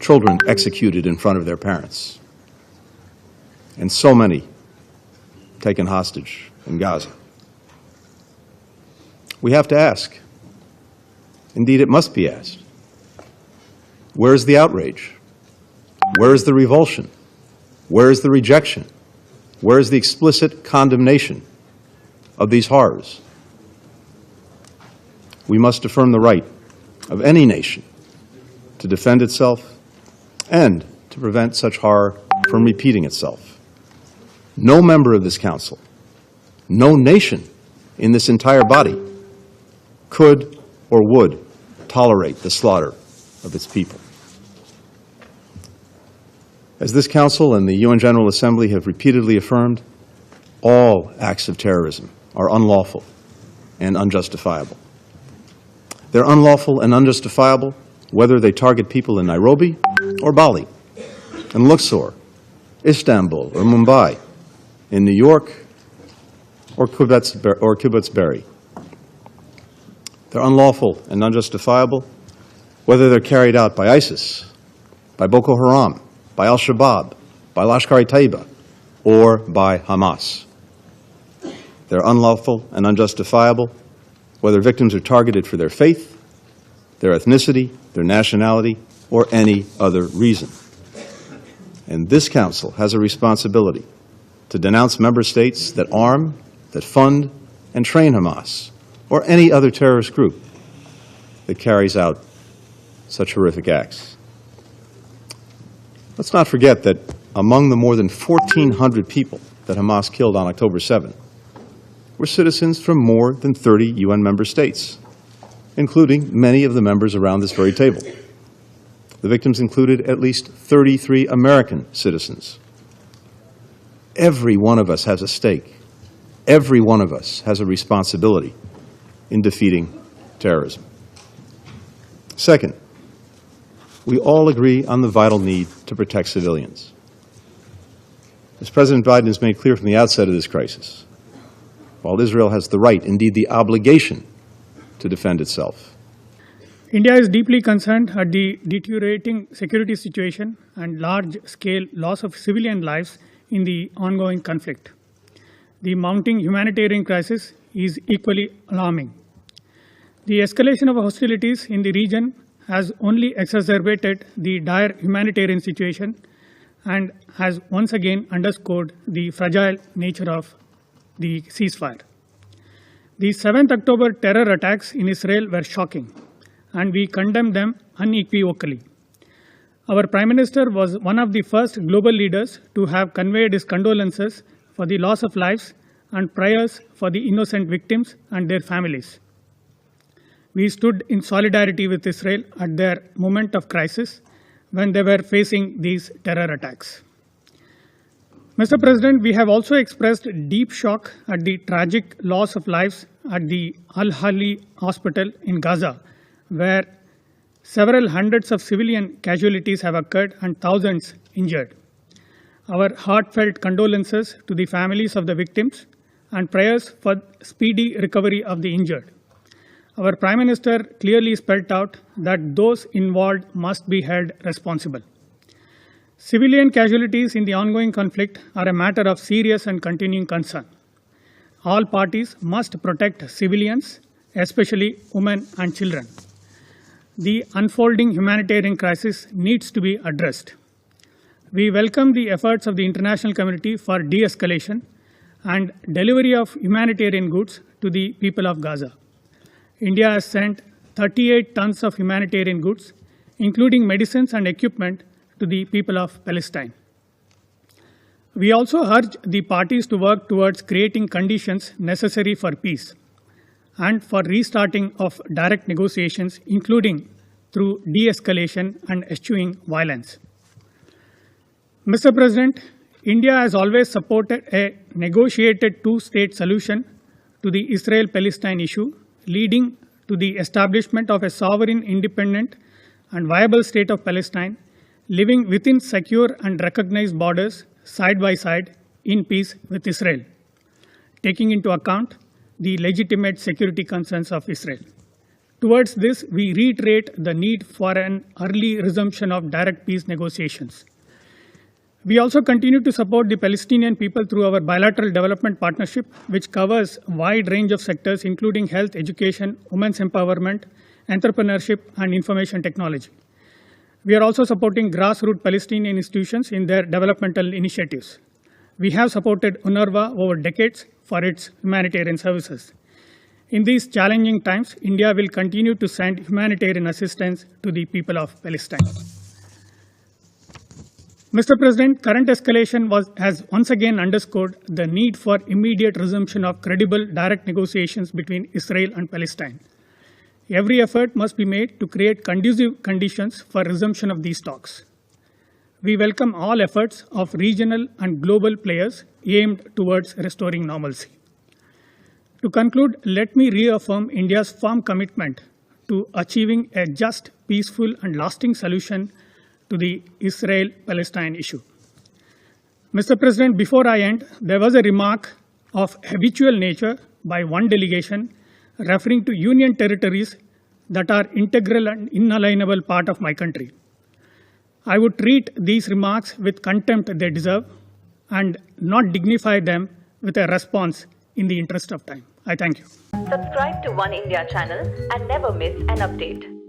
children executed in front of their parents, and so many taken hostage in Gaza. We have to ask, indeed it must be asked, where is the outrage? Where is the revulsion? Where is the rejection? Where is the explicit condemnation of these horrors? We must affirm the right of any nation to defend itself and to prevent such horror from repeating itself. No member of this Council, no nation in this entire body could or would tolerate the slaughter of its people. As this Council and the UN General Assembly have repeatedly affirmed, all acts of terrorism are unlawful and unjustifiable. They're unlawful and unjustifiable whether they target people in Nairobi or Bali, in Luxor, Istanbul or Mumbai, in New York or Kibbutz Berry. They're unlawful and unjustifiable whether they're carried out by ISIS, by Boko Haram, by Al-Shabaab, by Lashkar E Taiba, or by Hamas. They're unlawful and unjustifiable whether victims are targeted for their faith, their ethnicity, their nationality, or any other reason. And this Council has a responsibility to denounce member states that arm, that fund, and train Hamas, or any other terrorist group that carries out such horrific acts. Let's not forget that among the more than 1,400 people that Hamas killed on October 7 were citizens from more than 30 UN member states, including many of the members around this very table. The victims included at least 33 American citizens. Every one of us has a stake. Every one of us has a responsibility in defeating terrorism. Second, we all agree on the vital need to protect civilians. As President Biden has made clear from the outset of this crisis, while Israel has the right, indeed the obligation, to defend itself, India is deeply concerned at the deteriorating security situation and large-scale loss of civilian lives in the ongoing conflict. The mounting humanitarian crisis is equally alarming. The escalation of hostilities in the region has only exacerbated the dire humanitarian situation and has once again underscored the fragile nature of the ceasefire. The 7th October terror attacks in Israel were shocking, and we condemn them unequivocally. Our Prime Minister was one of the first global leaders to have conveyed his condolences for the loss of lives and prayers for the innocent victims and their families. We stood in solidarity with Israel at their moment of crisis when they were facing these terror attacks. Mr. President, we have also expressed deep shock at the tragic loss of lives at the Al-Ahli hospital in Gaza, where several hundreds of civilian casualties have occurred and thousands injured. Our heartfelt condolences to the families of the victims and prayers for speedy recovery of the injured. Our Prime Minister clearly spelled out that those involved must be held responsible. Civilian casualties in the ongoing conflict are a matter of serious and continuing concern. All parties must protect civilians, especially women and children. The unfolding humanitarian crisis needs to be addressed. We welcome the efforts of the international community for de-escalation and delivery of humanitarian goods to the people of Gaza. India has sent 38 tons of humanitarian goods, including medicines and equipment, to the people of Palestine. We also urge the parties to work towards creating conditions necessary for peace and for restarting of direct negotiations, including through de-escalation and eschewing violence. Mr. President, India has always supported a negotiated two-state solution to the Israel-Palestine issue, leading to the establishment of a sovereign, independent, and viable state of Palestine, living within secure and recognized borders side by side in peace with Israel, taking into account the legitimate security concerns of Israel. Towards this, we reiterate the need for an early resumption of direct peace negotiations. We also continue to support the Palestinian people through our bilateral development partnership, which covers a wide range of sectors, including health, education, women's empowerment, entrepreneurship, and information technology. We are also supporting grassroots Palestinian institutions in their developmental initiatives. We have supported UNRWA over decades for its humanitarian services. In these challenging times, India will continue to send humanitarian assistance to the people of Palestine. Mr. President, current escalation has once again underscored the need for immediate resumption of credible direct negotiations between Israel and Palestine. Every effort must be made to create conducive conditions for resumption of these talks. We welcome all efforts of regional and global players aimed towards restoring normalcy. To conclude, let me reaffirm India's firm commitment to achieving a just, peaceful, and lasting solution to the Israel-Palestine issue. Mr. President, before I end, there was a remark of habitual nature by one delegation referring to union territories that are integral and inalienable part of my country. I would treat these remarks with contempt they deserve and not dignify them with a response in the interest of time. I thank you. Subscribe to One India channel and never miss an update.